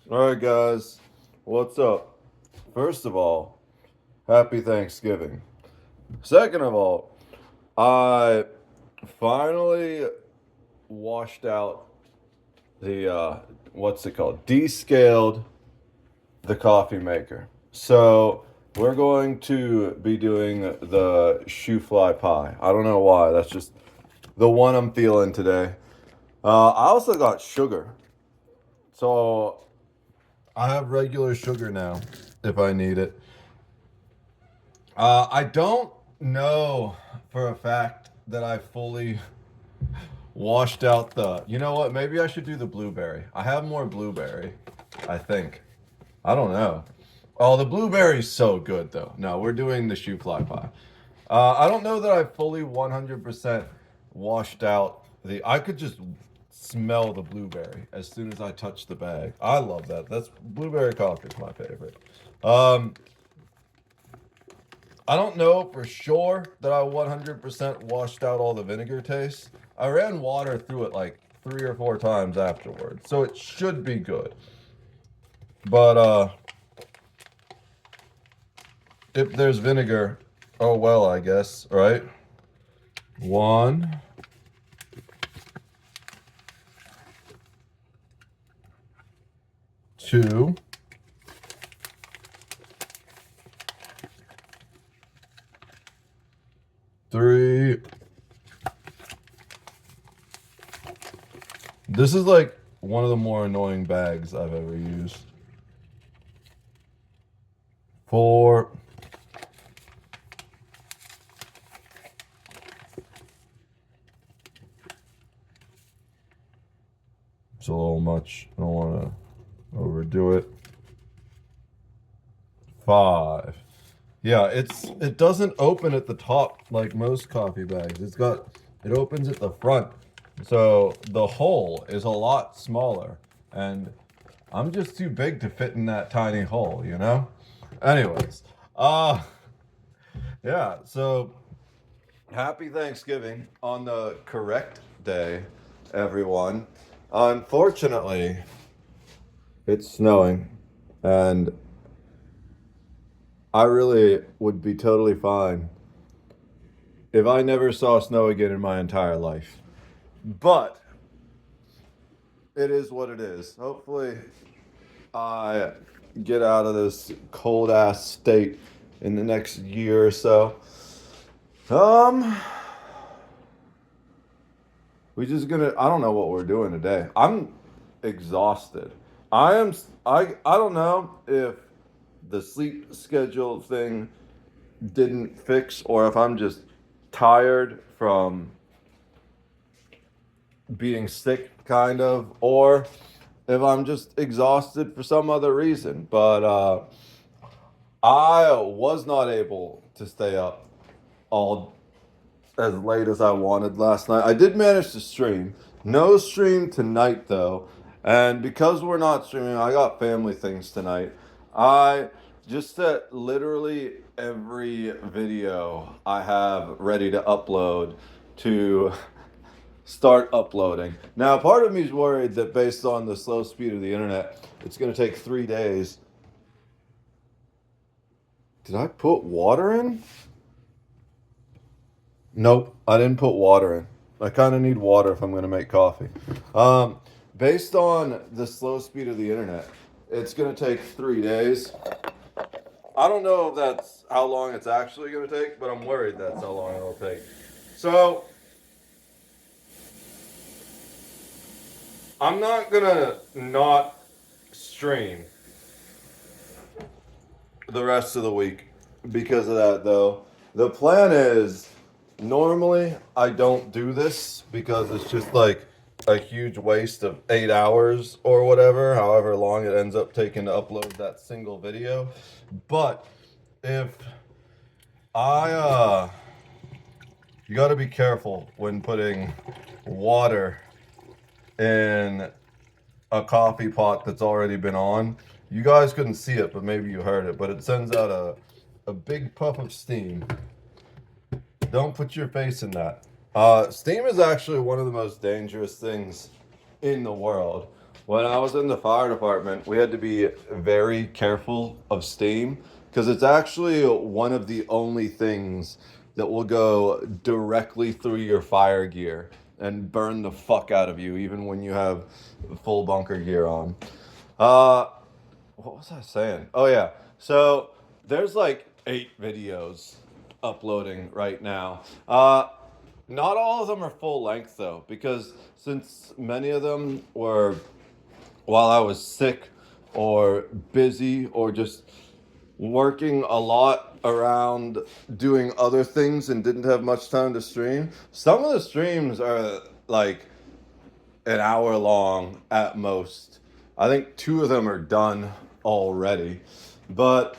All right, guys, what's up? First of all, happy Thanksgiving. Second of all, I finally washed out the what's it called? Descaled the coffee maker. So we're going to be doing the shoe fly pie. I don't know why. That's just the one I'm feeling today. I also got sugar. So I have regular sugar now if I need it. I don't know for a fact that I fully washed out the. You know what? Maybe I should do the blueberry. I have more blueberry, I think. I don't know. Oh, the blueberry's so good though. No, we're doing the shoe fly pie. I don't know that I fully 100% washed out the. I could just smell the blueberry as soon as I touch the bag. I love that. That's blueberry coffee is my favorite. Um, I don't know for sure that I 100% washed out all the vinegar taste. I ran water through it like 3 or 4 times afterwards, so it should be good. But if there's vinegar, oh well, I guess, right? One, two, three. This is like one of the more annoying bags I've ever used. Four. It's a little much. I don't want to overdo it. Five. Yeah, it doesn't open at the top like most coffee bags. It opens at the front. So the hole is a lot smaller and I'm just too big to fit in that tiny hole, you know? Anyways, uh yeah, so happy Thanksgiving on the correct day, everyone. Unfortunately, it's snowing and I really would be totally fine if I never saw snow again in my entire life. But it is what it is. Hopefully, I get out of this cold ass state in the next year or so. Um, we just gonna. I don't know what we're doing today. I'm exhausted. I am. I don't know if the sleep schedule thing didn't fix or if I'm just tired from being sick, kind of, or if I'm just exhausted for some other reason. But I was not able to stay up all as late as I wanted last night. I did manage to stream. No stream tonight though. And because we're not streaming, I got family things tonight. I just set literally every video I have ready to upload to start uploading. Now, part of me is worried that based on the slow speed of the internet, it's going to take 3 days. Did I put water in? Nope, I didn't put water in. I kind of need water if I'm going to make coffee. Um, Based on the slow speed of the internet, it's going to take 3 days. I don't know if that's how long it's actually going to take, but I'm worried that's how long it'll take. So, I'm not going to not stream the rest of the week because of that, though. The plan is normally I don't do this because it's just like a huge waste of 8 hours or whatever, however long it ends up taking to upload that single video. But if I, you got to be careful when putting water in a coffee pot that's already been on. You guys couldn't see it, but maybe you heard it. But it sends out a big puff of steam. Don't put your face in that. Steam is actually one of the most dangerous things in the world. when I was in the fire department, we had to be very careful of steam because it's actually one of the only things that will go directly through your fire gear and burn the fuck out of you, even when you have full bunker gear on. Uh, what was I saying? Oh yeah. So there's like 8 videos uploading right now. Not all of them are full length though, because since many of them were while I was sick or busy or just working a lot around doing other things and didn't have much time to stream. Some of the streams are like an hour long at most. I think 2 of them are done already. But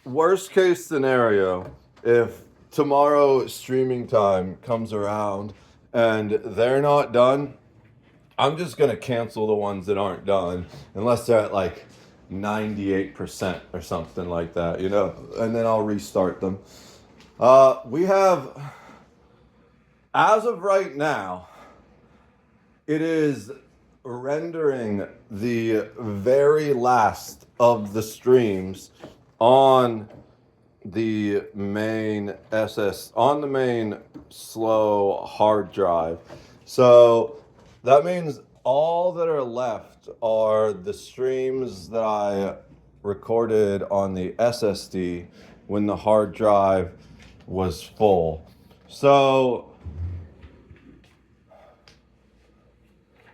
worst case scenario, if tomorrow streaming time comes around and they're not done, I'm just gonna cancel the ones that aren't done unless they're at like 98% or something like that, you know, and then I'll restart them. We have, as of right now, it is rendering the very last of the streams on the main on the main slow hard drive. So that means all that are left are the streams that I recorded on the SSD when the hard drive was full. So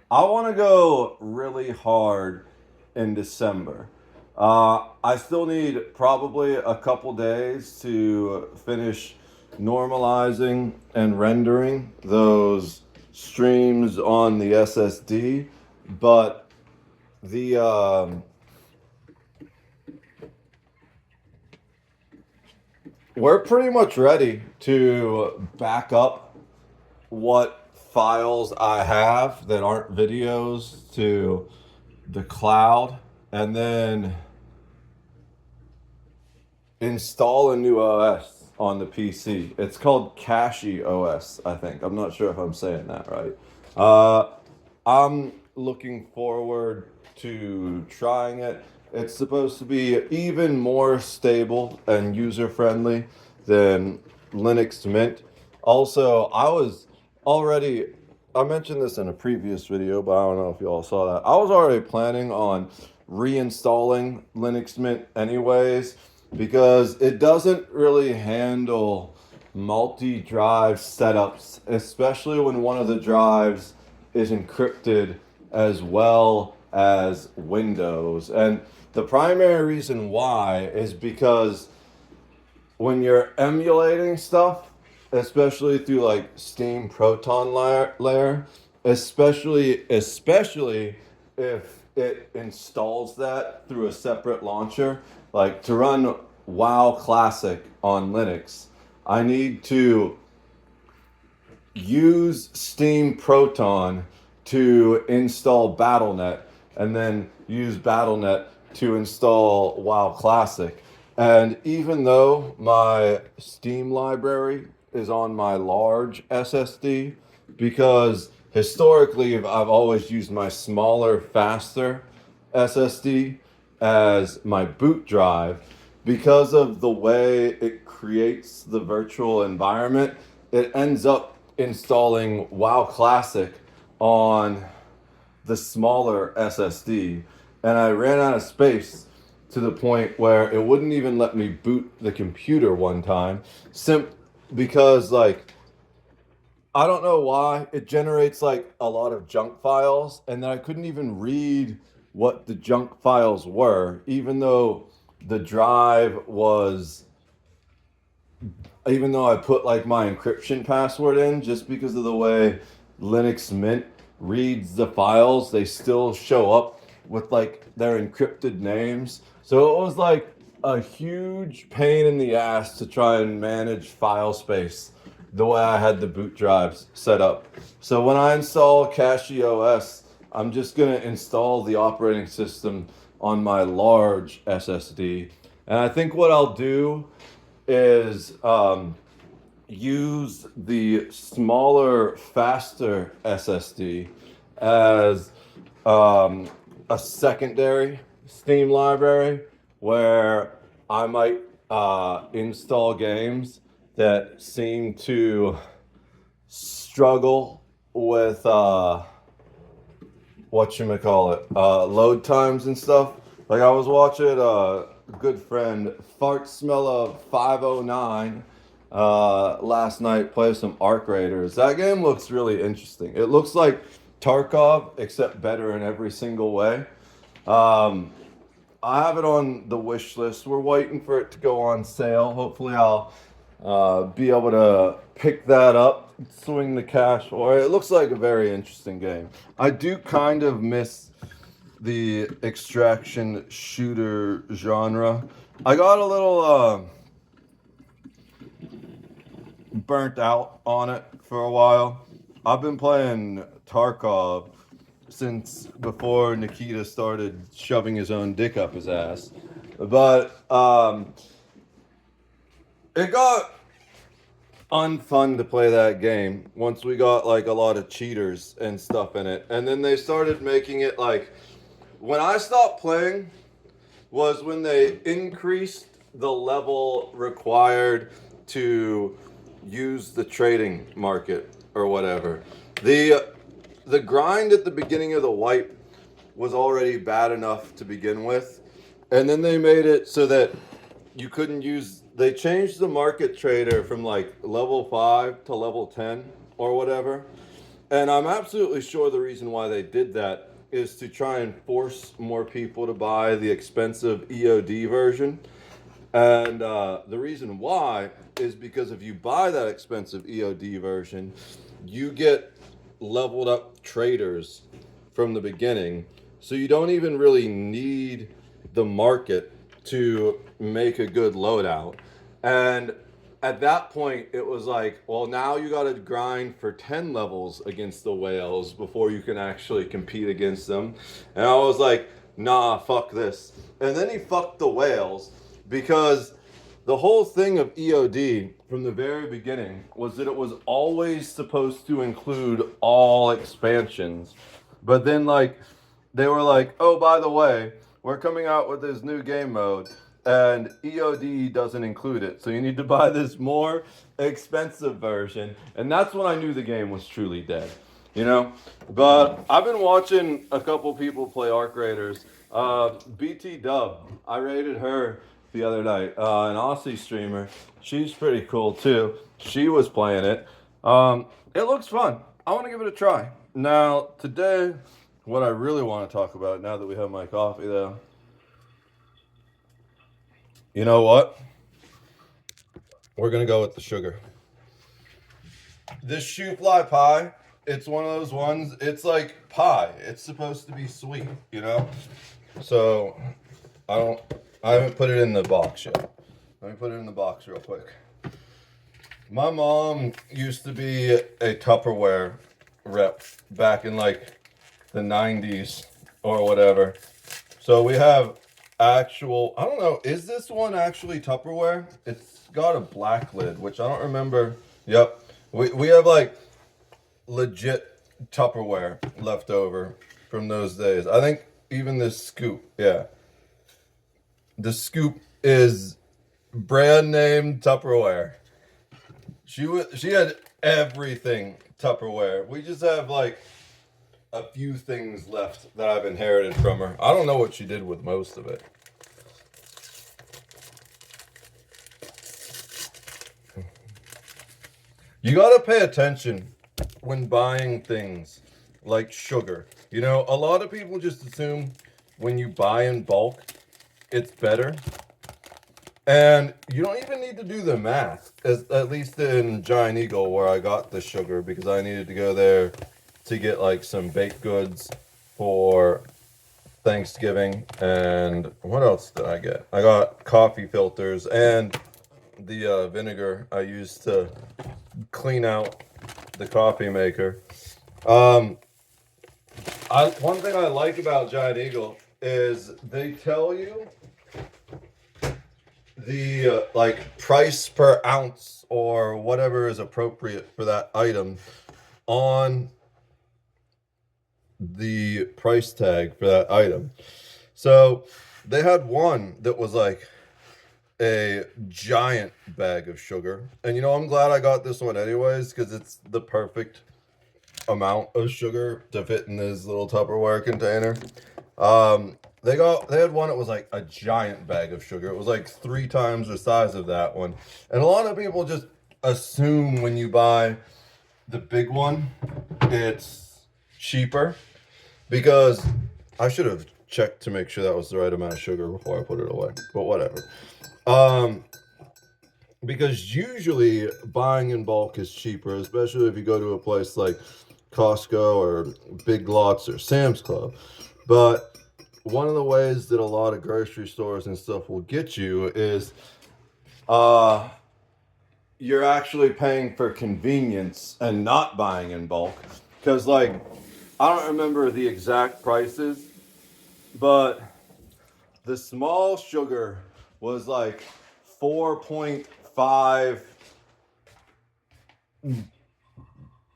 I want to go really hard in December. I still need probably a couple days to finish normalizing and rendering those streams on the SSD, but the we're pretty much ready to back up what files I have that aren't videos to the cloud and then install a new OS on the PC. It's called Cache OS, I think. I'm not sure if I'm saying that right. I'm looking forward to trying it. It's supposed to be even more stable and user-friendly than Linux Mint. Also, I mentioned this in a previous video, but I don't know if you all saw that. I was already planning on reinstalling Linux Mint anyways, because it doesn't really handle multi-drive setups, especially when one of the drives is encrypted as well as Windows. And the primary reason why is because when you're emulating stuff, especially through like Steam Proton layer, especially if it installs that through a separate launcher, like to run WoW Classic on Linux, I need to use Steam Proton to install BattleNet and then use BattleNet to install WoW Classic. And even though my Steam library is on my large SSD, because historically I've always used my smaller, faster SSD as my boot drive, because of the way it creates the virtual environment, it ends up installing WoW Classic on the smaller SSD. And I ran out of space to the point where it wouldn't even let me boot the computer one time, because like I don't know why it generates like a lot of junk files, and then I couldn't even read what the junk files were, even though I put like my encryption password in. Just because of the way Linux Mint reads the files, they still show up with like their encrypted names. So it was like a huge pain in the ass to try and manage file space the way I had the boot drives set up. So when I install Cache OS, I'm just gonna install the operating system on my large SSD. And I think what I'll do is use the smaller, faster SSD as um, a secondary Steam library where I might install games that seem to struggle with load times and stuff. Like I was watching a good friend Fart Smeller 509 last night play some Arc Raiders. That game looks really interesting. It looks like Tarkov except better in every single way. Um, I have it on the wish list. We're waiting for it to go on sale. Hopefully, I'll be able to pick that up, swing the cash for it. It looks like a very interesting game. I do kind of miss the extraction shooter genre. I got a little burnt out on it for a while. I've been playing Tarkov since before Nikita started shoving his own dick up his ass. But it got unfun to play that game once we got like a lot of cheaters and stuff in it. And then they started making it like when I stopped playing was when they increased the level required to use the trading market or whatever. The grind at the beginning of the wipe was already bad enough to begin with. And then they made it so that you couldn't use they changed the market trader from like level 5 to level 10 or whatever. And I'm absolutely sure the reason why they did that is to try and force more people to buy the expensive EOD version. And the reason why is because if you buy that expensive EOD version, you get leveled up traders from the beginning. So you don't even really need the market to make a good loadout. And at that point, it was like, well, now you got to grind for 10 levels against the whales before you can actually compete against them. And I was like, nah, fuck this. And then he fucked the whales because the whole thing of EOD from the very beginning was that it was always supposed to include all expansions. But then, like, they were like, oh, by the way, we're coming out with this new game mode and EOD doesn't include it. So you need to buy this more expensive version. And that's when I knew the game was truly dead, you know? But I've been watching a couple people play Arc Raiders. BT Dub, I rated her the other night, an Aussie streamer. She's pretty cool too. She was playing it. It looks fun. I want to give it a try. Now, today, what I really want to talk about now that we have my coffee though, you know what? We're going to go with the sugar. This shoe fly pie, it's one of those ones, it's like pie. It's supposed to be sweet, you know? So, I haven't put it in the box yet. Let me put it in the box real quick. My mom used to be a Tupperware rep back in like the 90s or whatever. So we have actual, I don't know, is this one actually Tupperware? It's got a black lid, which I don't remember. Yep. We have like legit Tupperware left over from those days. I think even this scoop, yeah. The scoop is brand name Tupperware. She had everything Tupperware. We just have like a few things left that I've inherited from her. I don't know what she did with most of it. You gotta pay attention when buying things like sugar. You know, a lot of people just assume when you buy in bulk, it's better. And you don't even need to do the math, at least in Giant Eagle where I got the sugar because I needed to go there to get like some baked goods for Thanksgiving. And what else did I get? I got coffee filters and the vinegar I used to clean out the coffee maker. One thing I like about Giant Eagle is they tell you the like price per ounce or whatever is appropriate for that item on the price tag for that item. So they had one that was like a giant bag of sugar. And I'm glad I got this one anyways because it's the perfect amount of sugar to fit in this little Tupperware container. They had one that was like a giant bag of sugar. It was like 3 times the size of that one. And a lot of people just assume when you buy the big one, it's cheaper because I should have checked to make sure that was the right amount of sugar before I put it away. But whatever. Because usually buying in bulk is cheaper, especially if you go to a place like Costco or Big Lots or Sam's Club. But one of the ways that a lot of grocery stores and stuff will get you is you're actually paying for convenience and not buying in bulk. Because, like, I don't remember the exact prices, but the small sugar was like 4.5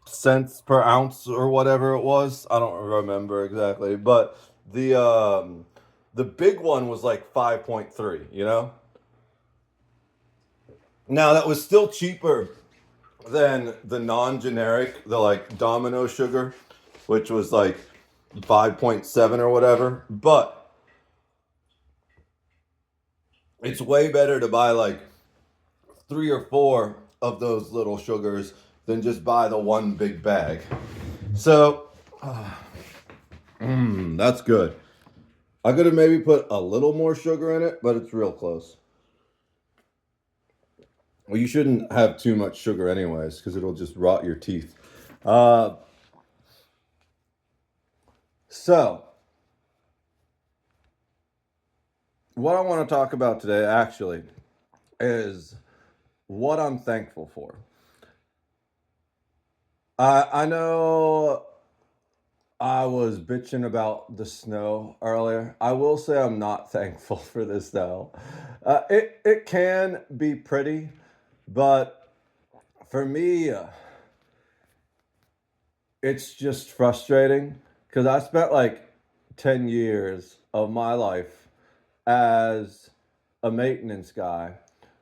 cents per ounce or whatever it was. I don't remember exactly, but the big one was like 5.3. Now that was still cheaper than the non-generic, the like Domino sugar, which was like 5.7 or whatever, but it's way better to buy like 3 or 4 of those little sugars than just buy the one big bag. So, that's good. I could have maybe put a little more sugar in it, but it's real close. Well, you shouldn't have too much sugar anyways, because it'll just rot your teeth. Uh, so, what I want to talk about today actually is what I'm thankful for. I know I was bitching about the snow earlier. I will say I'm not thankful for the snow. It can be pretty, but for me, it's just frustrating because I spent like 10 years of my life as a maintenance guy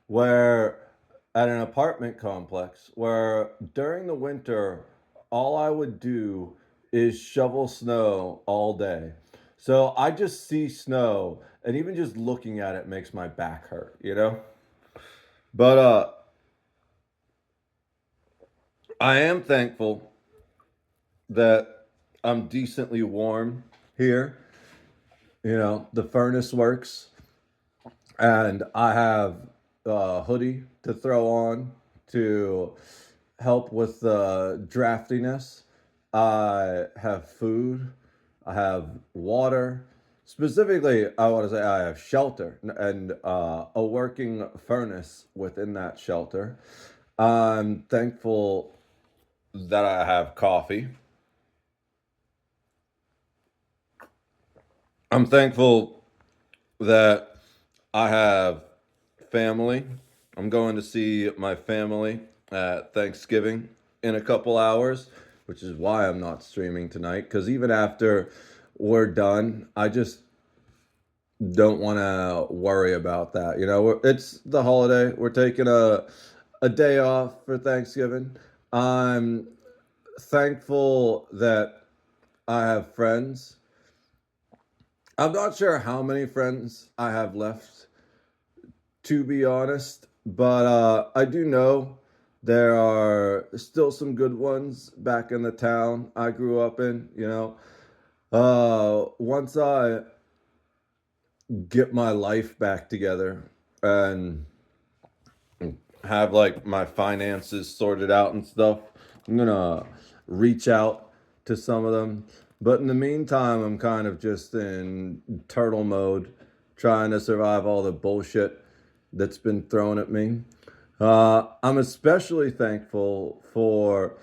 where at an apartment complex where during the winter all I would do is shovel snow all day. So I just see snow and even just looking at it makes my back hurt. But I am thankful that I'm decently warm here. The furnace works and I have a hoodie to throw on to help with the draftiness. I have food. I have water. Specifically, I want to say I have shelter and a working furnace within that shelter. I'm thankful that I have coffee. I'm thankful that I have family. I'm going to see my family at Thanksgiving in a couple hours, which is why I'm not streaming tonight. Because even after we're done, I just don't want to worry about that. It's the holiday. We're taking a day off for Thanksgiving. I'm thankful that I have friends. I'm not sure how many friends I have left, to be honest, but I do know there are still some good ones back in the town I grew up in. Once I get my life back together and have like my finances sorted out and stuff, I'm gonna reach out to some of them. But in the meantime, I'm kind of just in turtle mode, trying to survive all the bullshit that's been thrown at me. I'm especially thankful for.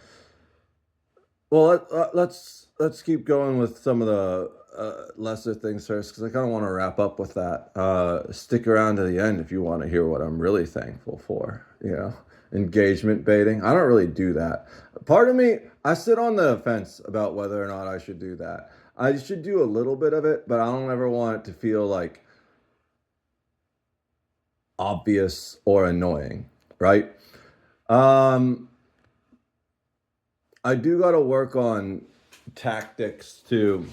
Well, let's keep going with some of the lesser things first, because I kind of want to wrap up with that. Stick around to the end if you want to hear what I'm really thankful for. Engagement baiting. I don't really do that. Part of me, I sit on the fence about whether or not I should do that. I should do a little bit of it, but I don't ever want it to feel like obvious or annoying, right? Um, I do got to work on tactics to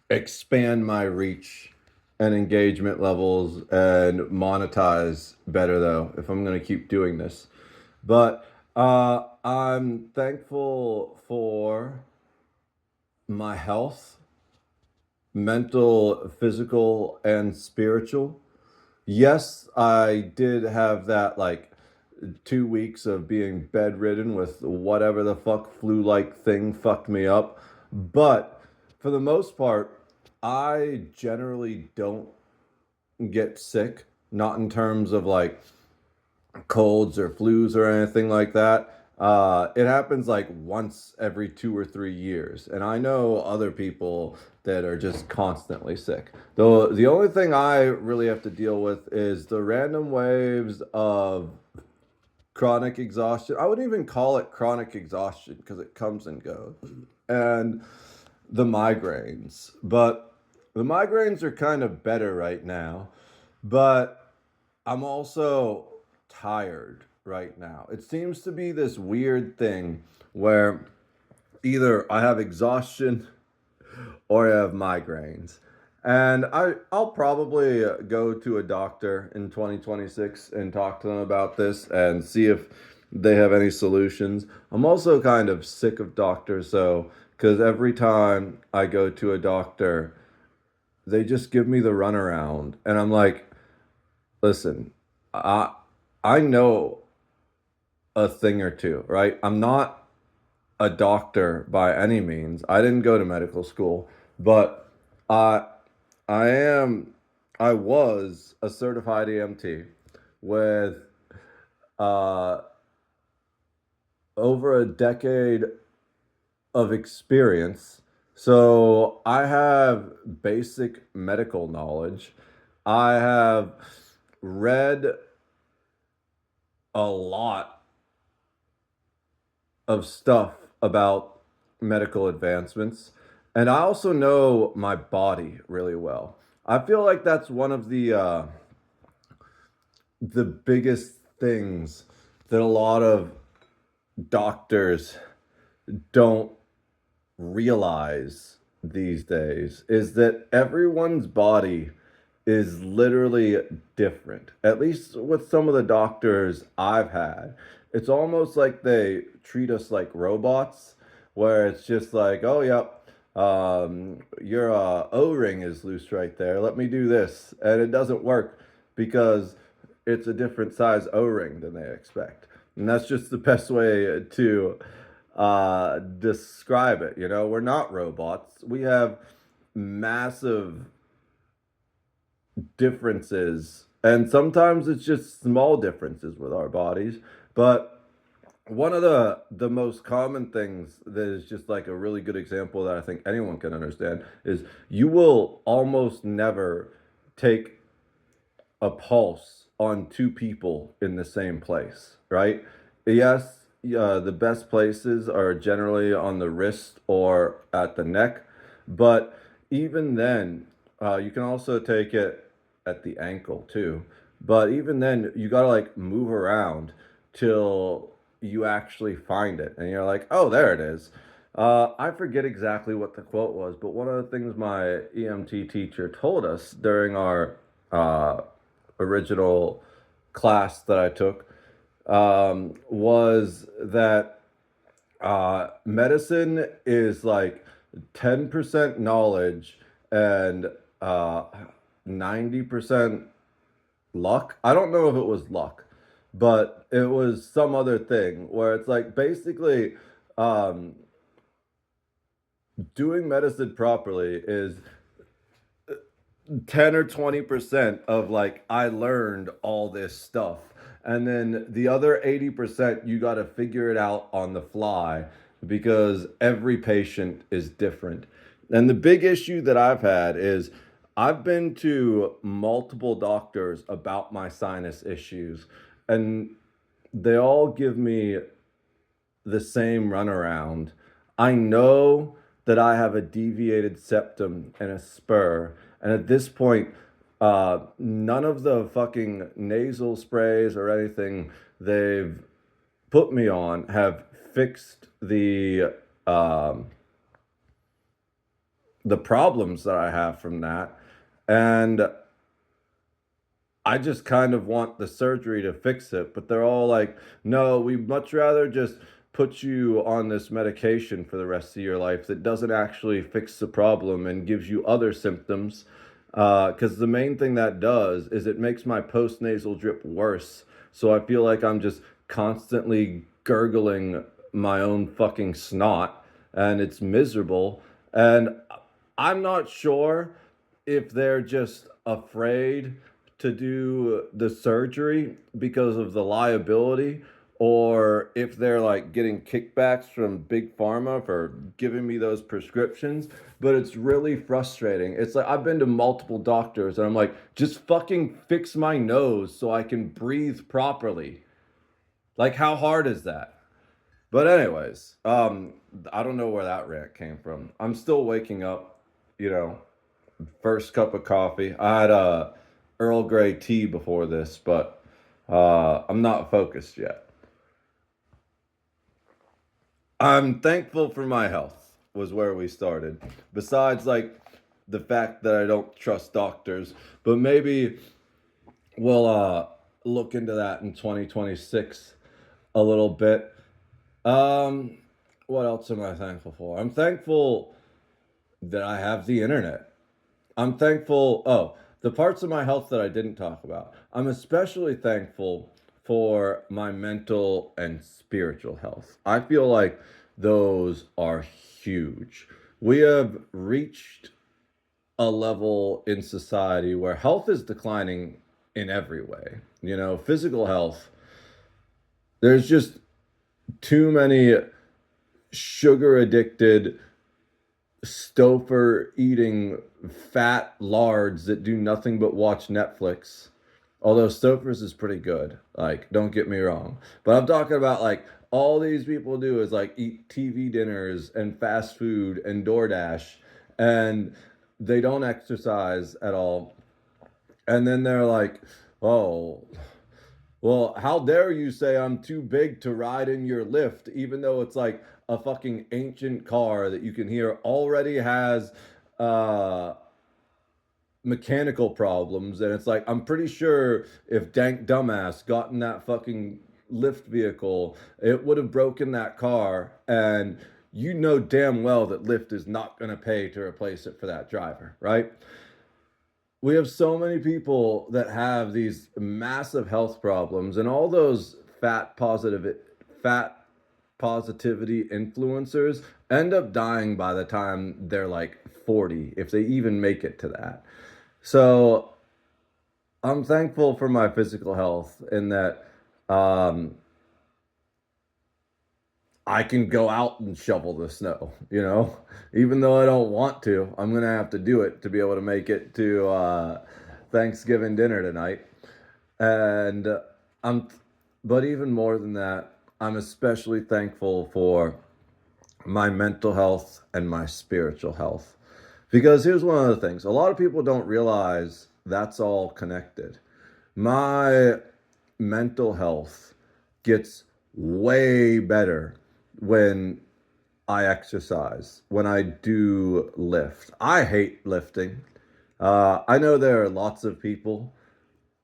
expand my reach and engagement levels and monetize better, though, if I'm going to keep doing this. But I'm thankful for my health, mental, physical, and spiritual. Yes, I did have that like 2 weeks of being bedridden with whatever the fuck flu like thing fucked me up. But for the most part, I generally don't get sick, not in terms of like colds or flus or anything like that. It happens like once every 2 or 3 years, and I know other people that are just constantly sick. Though the only thing I really have to deal with is the random waves of chronic exhaustion. I wouldn't even call it chronic exhaustion because it comes and goes, and the migraines. But the migraines are kind of better right now, but I'm also tired right now. It seems to be this weird thing where either I have exhaustion or I have migraines. And I'll probably go to a doctor in 2026 and talk to them about this and see if they have any solutions. I'm also kind of sick of doctors, so because every time I go to a doctor, they just give me the runaround, and I'm like, listen, I I know a thing or two, right? I'm not a doctor by any means. I didn't go to medical school, but I I am I was a certified EMT with uh over a decade of experience. So I have basic medical knowledge. I have read a lot of stuff about medical advancements. And I also know my body really well. I feel like that's one of the biggest things that a lot of doctors don't realize these days is that everyone's body is literally different. At least with some of the doctors I've had, it's almost like they treat us like robots, where it's just like, oh, yep, your O-ring is loose right there. Let me do this. And it doesn't work because it's a different size O-ring than they expect. And that's just the best way to describe it. You know, we're not robots. We have massive differences, and sometimes it's just small differences with our bodies. But one of the most common things that is just like a really good example that I think anyone can understand is you will almost never take a pulse on two people in the same place, right? Yes, the best places are generally on the wrist or at the neck, but even then, you can also take it at the ankle too. But even then, you gotta like move around till you actually find it, and you're like, oh, there it is. I forget exactly what the quote was, but one of the things my EMT teacher told us during our uh, original class that I took was that medicine is like 10% knowledge and 90% luck. I don't know if it was luck, but it was some other thing where it's like basically um, doing medicine properly is 10 or 20% of like I learned all this stuff, and then the other 80% you got to figure it out on the fly because every patient is different. And the big issue that I've had is I've been to multiple doctors about my sinus issues, and they all give me the same runaround I know that I have a deviated septum and a spur, and at this point, none of the fucking nasal sprays or anything they've put me on have fixed um, the problems that I have from that. And I just kind of want the surgery to fix it, but they're all like, no, we'd much rather just put you on this medication for the rest of your life that doesn't actually fix the problem and gives you other symptoms. Because the main thing that does is it makes my postnasal drip worse. So I feel like I'm just constantly gurgling my own fucking snot, and it's miserable. And I'm not sure if they're just afraid to do the surgery because of the liability, or if they're like getting kickbacks from big pharma for giving me those prescriptions. But it's really frustrating. It's like I've been to multiple doctors and I'm like, just fucking fix my nose so I can breathe properly. Like, how hard is that? But anyways, I don't know where that rant came from. I'm still waking up, you know, first cup of coffee. I had a Earl Grey tea before this, but I'm not focused yet. I'm thankful for my health, was where we started. Besides, like, the fact that I don't trust doctors, but maybe we'll look into that in 2026 a little bit. Um, what else am I thankful for? I'm thankful that I have the internet. I'm thankful. Oh, the parts of my health that I didn't talk about. I'm especially thankful for my mental and spiritual health. I feel like those are huge. We have reached a level in society where health is declining in every way. You know, physical health, there's just too many sugar addicted, stouffer eating fat lards that do nothing but watch Netflix. Although Stouffer's is pretty good. Like, don't get me wrong. But I'm talking about like all these people do is like eat TV dinners and fast food and DoorDash, and they don't exercise at all. And then they're like, oh, well, how dare you say I'm too big to ride in your lift, even though it's like a fucking ancient car that you can hear already has uh, mechanical problems. And it's like, I'm pretty sure if Dank Dumbass got in that fucking lift vehicle, it would have broken that car. And you know damn well that Lyft is not going to pay to replace it for that driver, right? We have so many people that have these massive health problems, and all those fat positivity influencers end up dying by the time they're like 40, if they even make it to that. So I'm thankful for my physical health in that um, I can go out and shovel the snow, you know, even though I don't want to. I'm gonna have to do it to be able to make it to Thanksgiving dinner tonight. And I'm, but even more than that, I'm especially thankful for my mental health and my spiritual health. Because here's one of the things: a lot of people don't realize that's all connected. My mental health gets way better when I exercise, when I do lift. I hate lifting. I know there are lots of people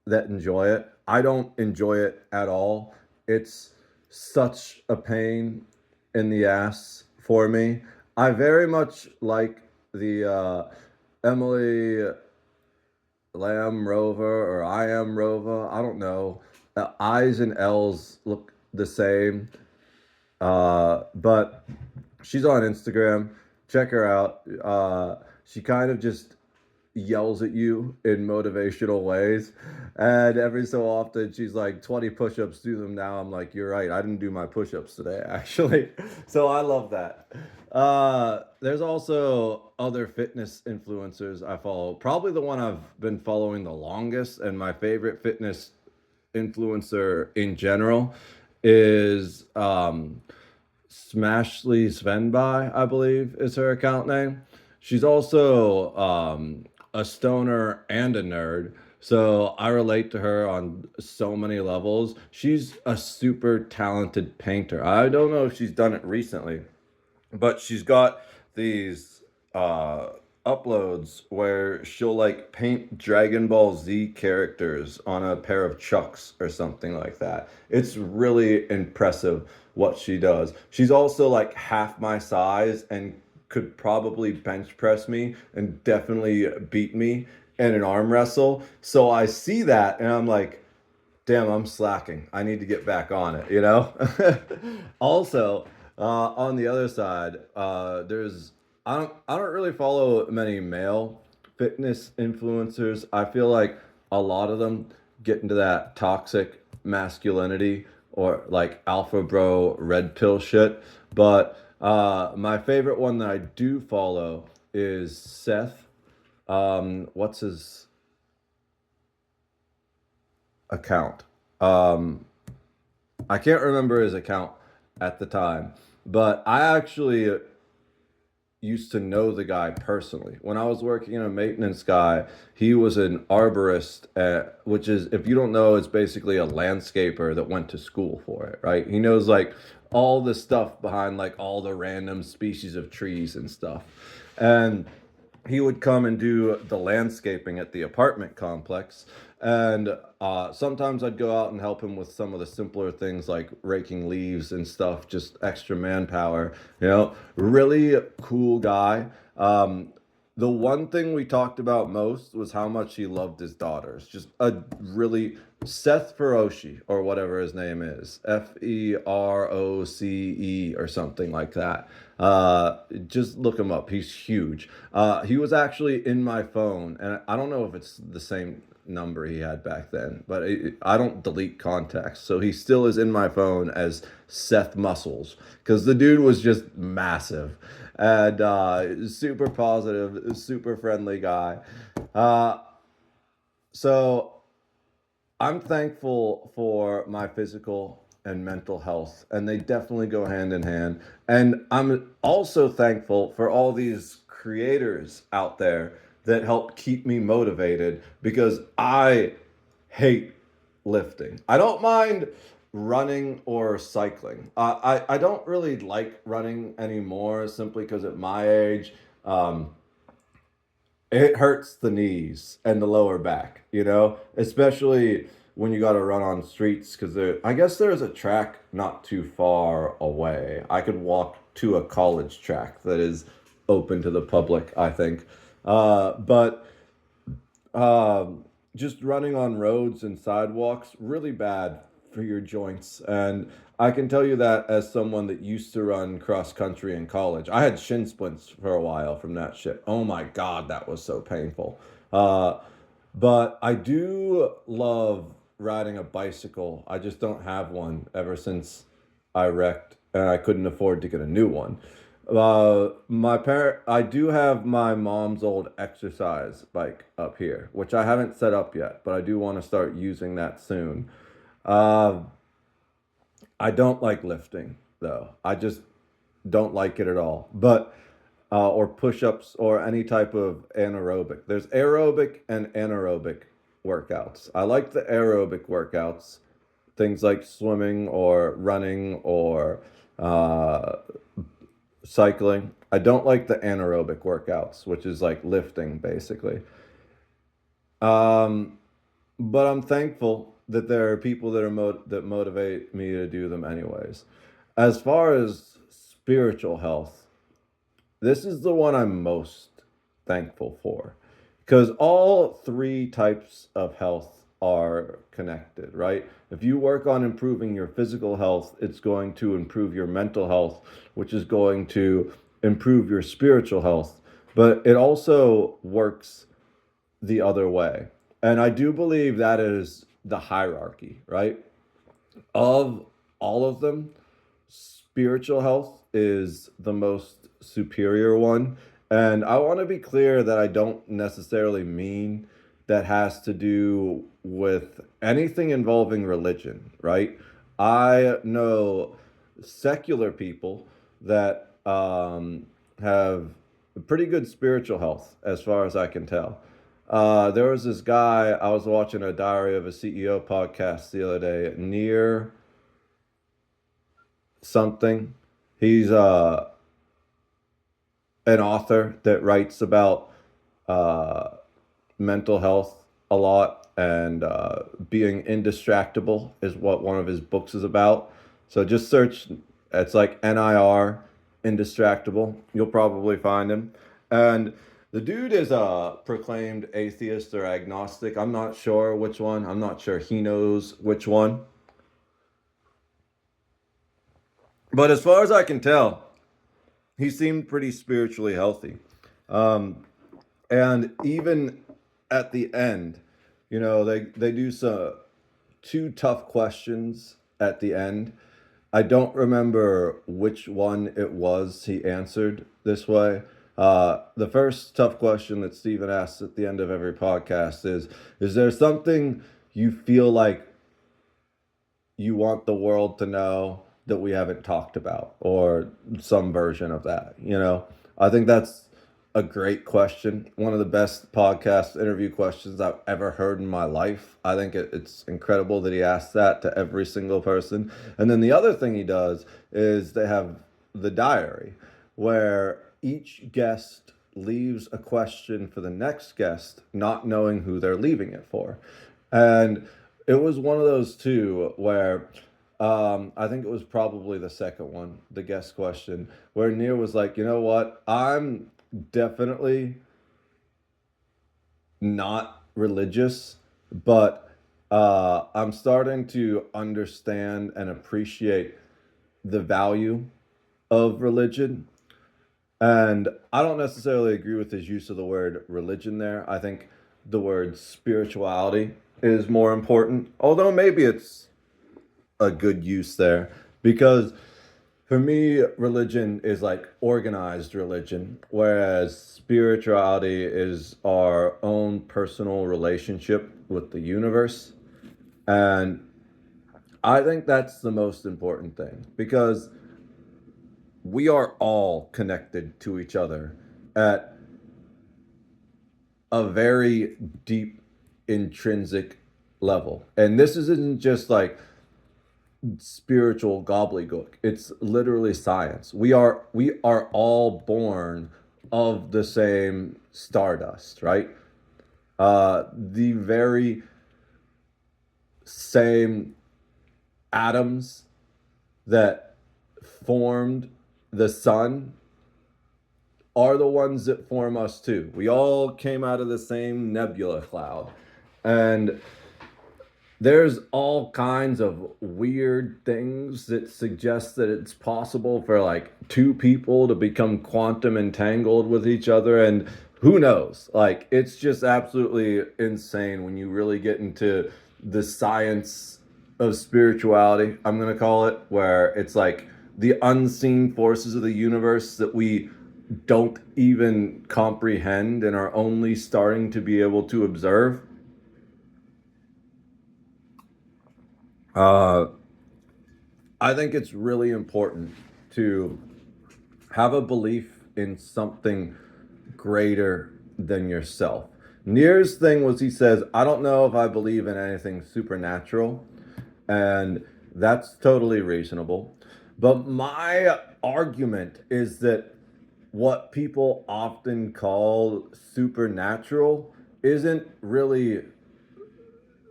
that enjoy it. I don't enjoy it at all. It's such a pain in the ass for me. I very much like the Emily Lamb Rover, or I am Rover. I don't know. The I's and L's look the same. But she's on Instagram. Check her out. She kind of just yells at you in motivational ways. And every so often she's like, 20 push-ups, do them now. I'm like, you're right. I didn't do my push-ups today, actually. So I love that. There's also other fitness influencers I follow. Probably the one I've been following the longest and my favorite fitness influencer in general is Smashly Svenby, I believe is her account name. She's also a stoner and a nerd. So I relate to her on so many levels. She's a super talented painter. I don't know if she's done it recently, but she's got these uh uploads where she'll like paint Dragon Ball Z characters on a pair of chucks or something like that. It's really impressive what she does. She's also like half my size and could probably bench press me and definitely beat me in an arm wrestle. So I see that and I'm like, damn, I'm slacking. I need to get back on it, you know? Also, on the other side, I don't really follow many male fitness influencers. I feel like a lot of them get into that toxic masculinity or like alpha bro red pill shit. But my favorite one that I do follow is Seth. What's his account? Um, I can't remember his account at the time, but I actually used to know the guy personally. When I was working in a maintenance guy, he was an arborist, which is, if you don't know, it's basically a landscaper that went to school for it, right? He knows like all the stuff behind like all the random species of trees and stuff. And he would come and do the landscaping at the apartment complex. And sometimes I'd go out and help him with some of the simpler things like raking leaves and stuff, just extra manpower. Really cool guy. The one thing we talked about most was how much he loved his daughters. Just a really Seth Feroce or whatever his name is, Feroce or something like that. Just look him up. He's huge. He was actually in my phone, and I don't know if it's the same number he had back then, but I don't delete contacts, so he still is in my phone as Seth Muscles because the dude was just massive and super positive, super friendly guy. Uh, so I'm thankful for my physical and mental health, and they definitely go hand in hand. And I'm also thankful for all these creators out there that help keep me motivated because I hate lifting. I don't mind running or cycling. I don't really like running anymore simply because at my age, um, it hurts the knees and the lower back, especially when you got to run on streets because I guess there's a track not too far away. I could walk to a college track that is open to the public, I think. But just running on roads and sidewalks really bad for your joints. And I can tell you that as someone that used to run cross country in college. I had shin splints for a while from that shit. Oh my god, that was so painful. uh, but I do love riding a bicycle. I just don't have one ever since I wrecked and I couldn't afford to get a new one. I do have my mom's old exercise bike up here, which I haven't set up yet, but I do want to start using that soon. Uh, I don't like lifting though. I just don't like it at all. But or push-ups or any type of anaerobic. There's aerobic and anaerobic workouts. I like the aerobic workouts, things like swimming or running or uh, cycling. I don't like the anaerobic workouts, which is like lifting basically. Um, but I'm thankful that there are people that motivate me to do them anyways. As far as spiritual health, this is the one I'm most thankful for because all three types of health are connected, right? If you work on improving your physical health, it's going to improve your mental health, which is going to improve your spiritual health. But it also works the other way. And I do believe that is the hierarchy, right? Of all of them, spiritual health is the most superior one. And I want to be clear that I don't necessarily mean that has to do with anything involving religion, right? I know secular people that have pretty good spiritual health, as far as I can tell. There was this guy, I was watching a Diary of a CEO podcast the other day, Near something. He's an author that writes about uh, mental health a lot, and being indistractable is what one of his books is about. So just search, it's like NIR, indistractable. You'll probably find him. And the dude is a proclaimed atheist or agnostic. I'm not sure which one. I'm not sure he knows which one. But as far as I can tell, he seemed pretty spiritually healthy. Um, and even at the end, they do some two tough questions at the end. I don't remember which one it was he answered this way. The first tough question that Steven asks at the end of every podcast is there something you feel like you want the world to know that we haven't talked about, or some version of that? I think that's a great question. One of the best podcast interview questions I've ever heard in my life. I think it's incredible that he asks that to every single person. And then the other thing he does is they have the diary, where each guest leaves a question for the next guest, not knowing who they're leaving it for. And it was one of those two where I think it was probably the second one, the guest question, where Neil was like, you know what? I'm definitely not religious, but I'm starting to understand and appreciate the value of religion. And I don't necessarily agree with his use of the word religion there. I think the word spirituality is more important, although maybe it's a good use there, because for me, religion is like organized religion, whereas spirituality is our own personal relationship with the universe. And I think that's the most important thing, because we are all connected to each other at a very deep, intrinsic level. And this isn't just like spiritual gobbledygook. It's literally science. We are all born of the same stardust, right? The very same atoms that formed the sun are the ones that form us too. We all came out of the same nebula cloud. And there's all kinds of weird things that suggest that it's possible for like two people to become quantum entangled with each other. And who knows? Like, it's just absolutely insane when you really get into the science of spirituality, I'm going to call it, where it's like the unseen forces of the universe that we don't even comprehend and are only starting to be able to observe. Uh, I think it's really important to have a belief in something greater than yourself. Near's thing was, he says, I don't know if I believe in anything supernatural, and that's totally reasonable. But my argument is that what people often call supernatural isn't really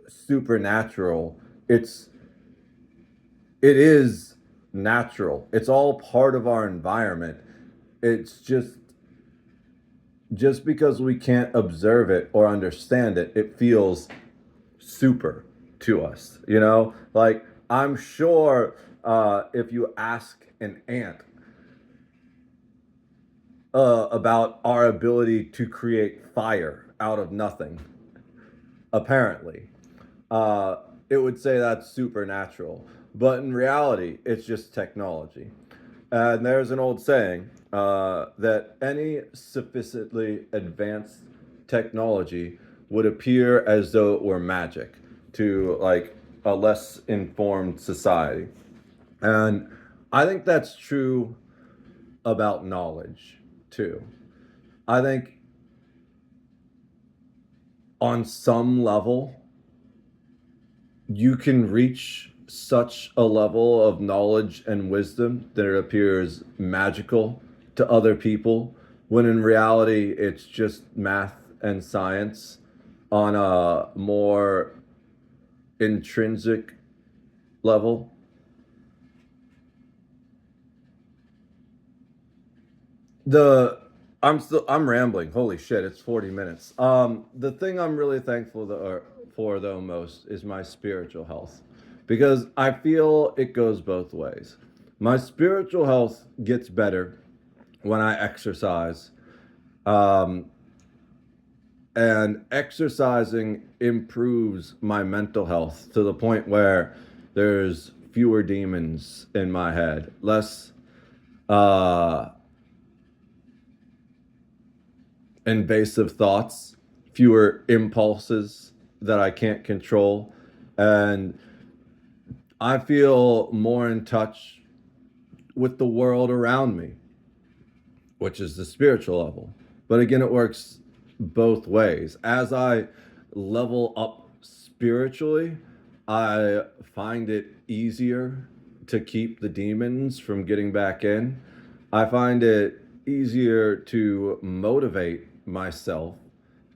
supernatural. It is natural. It's all part of our environment. It's just because we can't observe it or understand it, it feels super to us. Like, I'm sure if you ask an ant about our ability to create fire out of nothing, apparently, uh, it would say that's supernatural. But in reality, it's just technology. And there's an old saying that any sufficiently advanced technology would appear as though it were magic to like a less informed society. And I think that's true about knowledge too. I think on some level, you can reach such a level of knowledge and wisdom that it appears magical to other people, when in reality, it's just math and science on a more intrinsic level. The I'm rambling. Holy shit, it's 40 minutes. The thing I'm really thankful for though most is my spiritual health, because I feel it goes both ways. My spiritual health gets better when I exercise, um, and exercising improves my mental health to the point where there's fewer demons in my head, less uh, invasive thoughts, fewer impulses that I can't control, and I feel more in touch with the world around me, which is the spiritual level. But again, it works both ways. As I level up spiritually, I find it easier to keep the demons from getting back in. I find it easier to motivate myself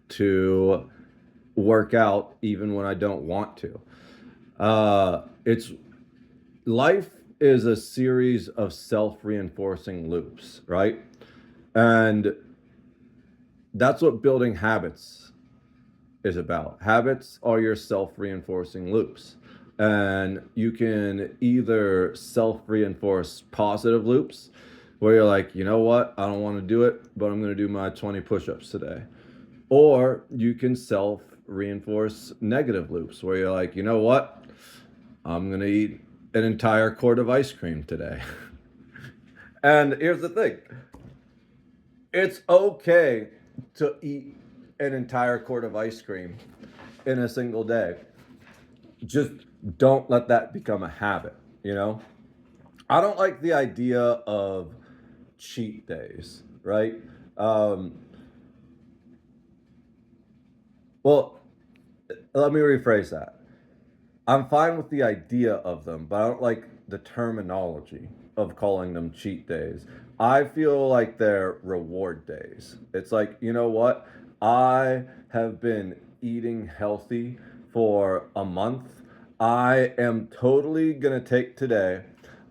to work out even when I don't want to. It's life is a series of self-reinforcing loops, right? And that's what building habits is about. Habits are your self-reinforcing loops. And you can either self-reinforce positive loops where you're like, you know what, I don't want to do it, but I'm going to do my 20 push-ups today. Or you can self-reinforce negative loops where you're like, you know what, I'm going to eat an entire quart of ice cream today. And here's the thing, it's okay to eat an entire quart of ice cream in a single day. Just don't let that become a habit, you know? I don't like the idea of cheat days, right? Um, well, let me rephrase that. I'm fine with the idea of them, but I don't like the terminology of calling them cheat days. I feel like they're reward days. It's like, you know what? I have been eating healthy for a month. I am totally going to take today.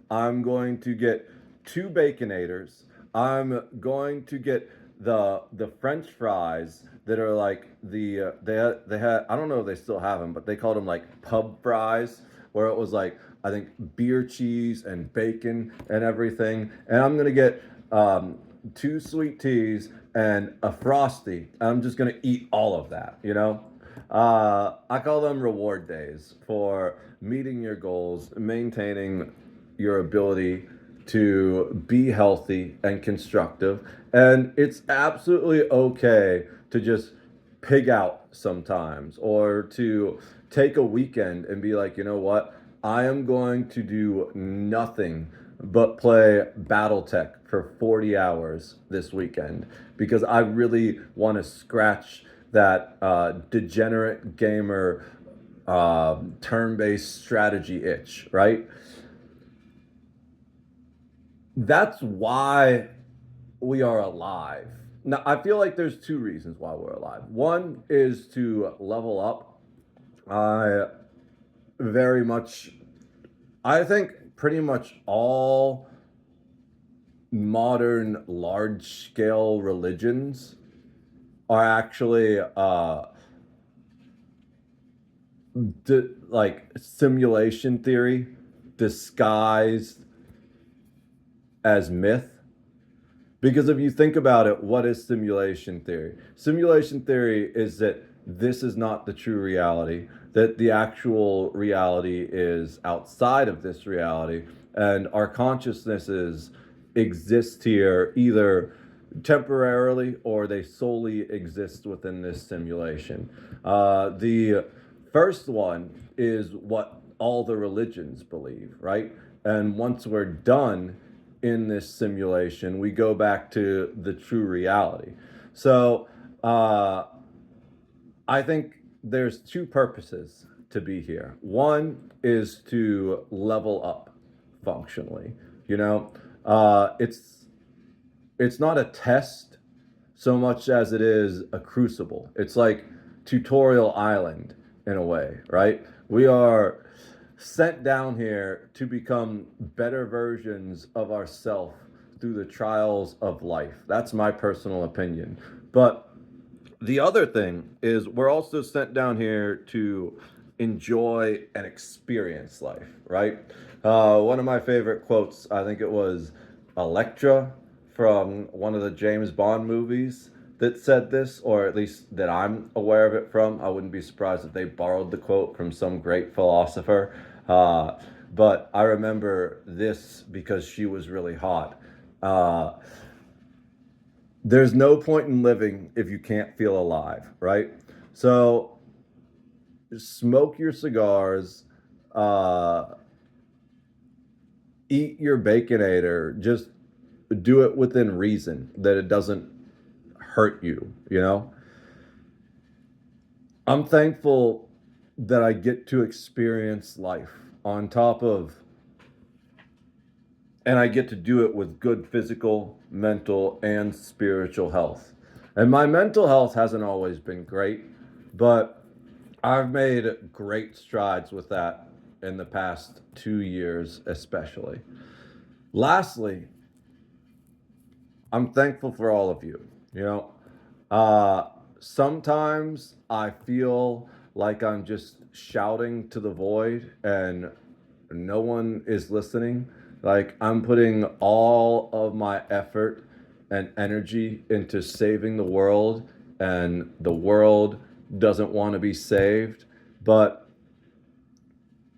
I'm going to get two baconators. I'm going to get the French fries that are like they had I don't know if they still have them, but they called them like pub fries, where it was like I think beer cheese and bacon and everything. And I'm gonna get two sweet teas and a frosty. I'm just gonna eat all of that, you know. I call them reward days for meeting your goals, maintaining your ability to be healthy and constructive. And it's absolutely okay to just pig out sometimes, or to take a weekend and be like, you know what? I am going to do nothing but play Battletech for 40 hours this weekend because I really want to scratch that degenerate gamer turn-based strategy itch, right? That's why we are alive. Now, I feel like there's two reasons why we're alive. One is to level up. I very much, I think pretty much all modern large scale religions are actually like simulation theory disguised as myth. Because if you think about it, what is simulation theory? Simulation theory is that this is not the true reality, that the actual reality is outside of this reality, and our consciousnesses exist here either temporarily or they solely exist within this simulation. The first one is what all the religions believe, right? And once we're done in this simulation, we go back to the true reality. So I think there's two purposes to be here. One is to level up functionally. You know, it's not a test so much as it is a crucible. It's like tutorial island in a way, right? We are sent down here to become better versions of ourselves through the trials of life. That's my personal opinion. But the other thing is we're also sent down here to enjoy and experience life, right? One of my favorite quotes, I think it was Electra from one of the James Bond movies that said this, or at least that I'm aware of it from. I wouldn't be surprised if they borrowed the quote from some great philosopher. Uh, but I remember this because she was really hot. Uh, there's no point in living if you can't feel alive, right? So smoke your cigars, uh, eat your baconator, just do it within reason that it doesn't hurt you, you know? I'm thankful that I get to experience life on top of, and I get to do it with good physical, mental, and spiritual health. And my mental health hasn't always been great, but I've made great strides with that in the past 2 years, especially. Lastly, I'm thankful for all of you. You know, sometimes I feel like I'm just shouting to the void and no one is listening. Like I'm putting all of my effort and energy into saving the world, and the world doesn't want to be saved. But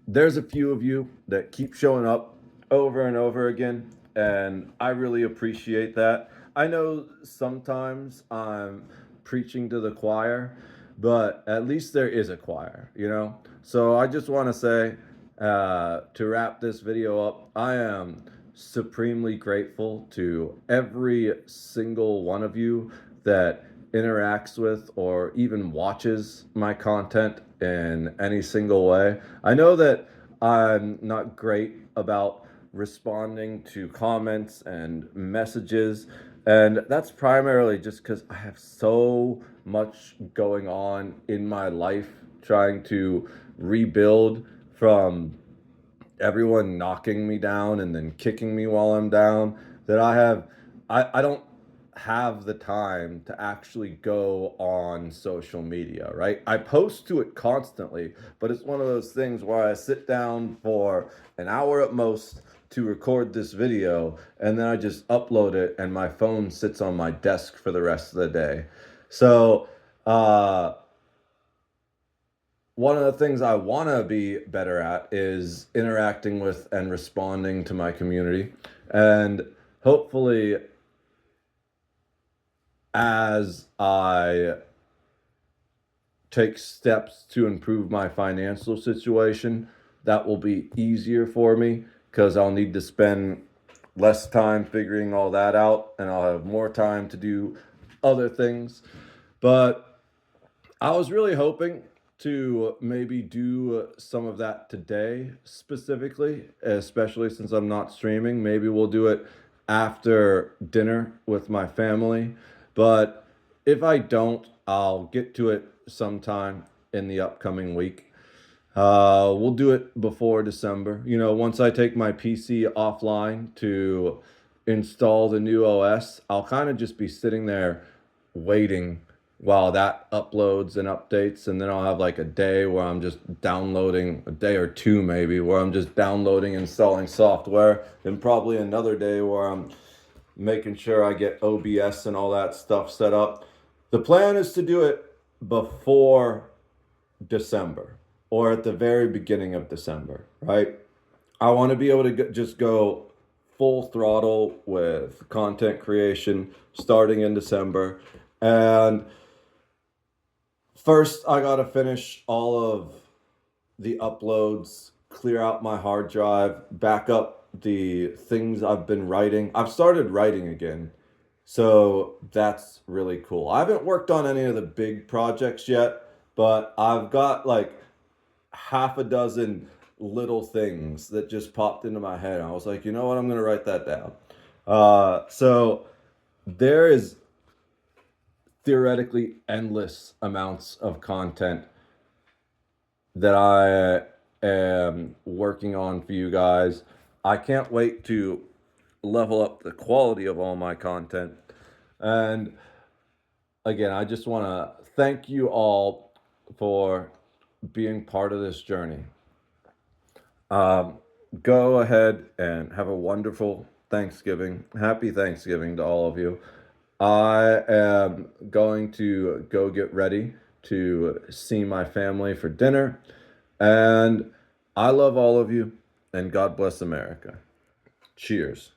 there's a few of you that keep showing up over and over again, and I really appreciate that. I know sometimes I'm preaching to the choir, but at least there is a choir, you know? So I just want to say, to wrap this video up, I am supremely grateful to every single one of you that interacts with or even watches my content in any single way. I know that I'm not great about responding to comments and messages, and that's primarily just because I have so much going on in my life trying to rebuild from everyone knocking me down and then kicking me while I'm down that I don't have the time to actually go on social media, right? I post to it constantly, but it's one of those things where I sit down for an hour at most to record this video and then I just upload it and my phone sits on my desk for the rest of the day. So, one of the things I want to be better at is interacting with and responding to my community. And hopefully, as I take steps to improve my financial situation, that will be easier for me because I'll need to spend less time figuring all that out and I'll have more time to do other things. But I was really hoping to maybe do some of that today specifically, especially since I'm not streaming. Maybe we'll do it after dinner with my family. But if I don't, I'll get to it sometime in the upcoming week. We'll do it before December. You know, once I take my PC offline to install the new OS, I'll kind of just be sitting there waiting while that uploads and updates, and then I'll have like a day where I'm just downloading, a day or two maybe, where I'm just downloading and installing software, and probably another day where I'm making sure I get OBS and all that stuff set up. The plan is to do it before December or at the very beginning of December, right? I want to be able to just go full throttle with content creation starting in December. And first, I got to finish all of the uploads, clear out my hard drive, back up the things I've been writing. I've started writing again, so that's really cool. I haven't worked on any of the big projects yet, but I've got like half a dozen little things that just popped into my head. I was like, you know what? I'm going to write that down. So there is theoretically endless amounts of content that I am working on for you guys. I can't wait to level up the quality of all my content. And again, I just want to thank you all for being part of this journey. Go ahead and have a wonderful Thanksgiving. Happy Thanksgiving to all of you. I am going to go get ready to see my family for dinner. And I love all of you, and God bless America. Cheers.